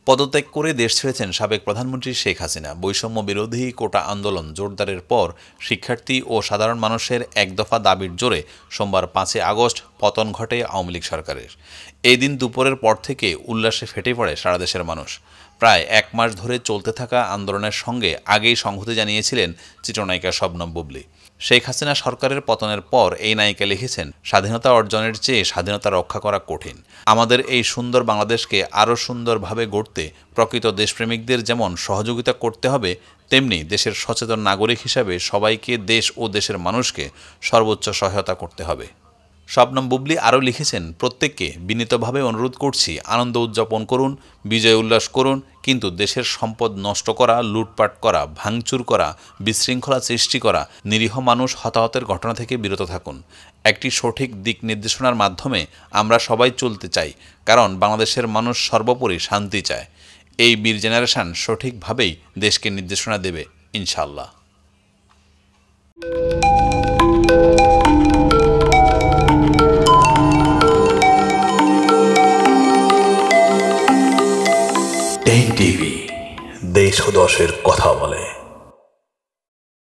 পদত্যাগ করে দেশ ছেড়েছেন সাবেক প্রধানমন্ত্রী শেখ হাসিনা। বৈষম্য বিরোধী কোটা আন্দোলন জোরদারের পর শিক্ষার্থী ও সাধারণ মানুষের এক দফা দাবির জোরে সোমবার ৫ আগস্ট পতন ঘটে আওয়ামী লীগ সরকারের। এই দিন দুপুরের পর থেকে উল্লাসে ফেটে পড়ে সারা দেশের মানুষ। প্রায় এক মাস ধরে চলতে থাকা আন্দোলনের সঙ্গে আগেই সংহতি জানিয়েছিলেন চিত্রনায়িকা শবনম বুবলী। শেখ হাসিনা সরকারের পতনের পর এই নায়িকা লিখেছেন, স্বাধীনতা অর্জনের চেয়ে স্বাধীনতা রক্ষা করা কঠিন। আমাদের এই সুন্দর বাংলাদেশকে আরও সুন্দরভাবে গড়তে প্রকৃত দেশপ্রেমিকদের যেমন সহযোগিতা করতে হবে, তেমনি দেশের সচেতন নাগরিক হিসাবে সবাইকে দেশ ও দেশের মানুষকে সর্বোচ্চ সহায়তা করতে হবে। শবনম বুবলী আরও লিখেছেন, প্রত্যেককে বিনীতভাবে অনুরোধ করছি, আনন্দ উদযাপন করুন, বিজয় উল্লাস করুন, কিন্তু দেশের সম্পদ নষ্ট করা, লুটপাট করা, ভাঙচুর করা, বিশৃঙ্খলা সৃষ্টি করা, নিরীহ মানুষ হতাহতের ঘটনা থেকে বিরত থাকুন। একটি সঠিক দিক নির্দেশনার মাধ্যমে আমরা সবাই চলতে চাই, কারণ বাংলাদেশের মানুষ সর্বোপরি শান্তি চায়। এই বীর জেনারেশন সঠিকভাবেই দেশকে নির্দেশনা দেবে, ইনশাআল্লাহ। টিভি দেশ ও দশের কথা বলে।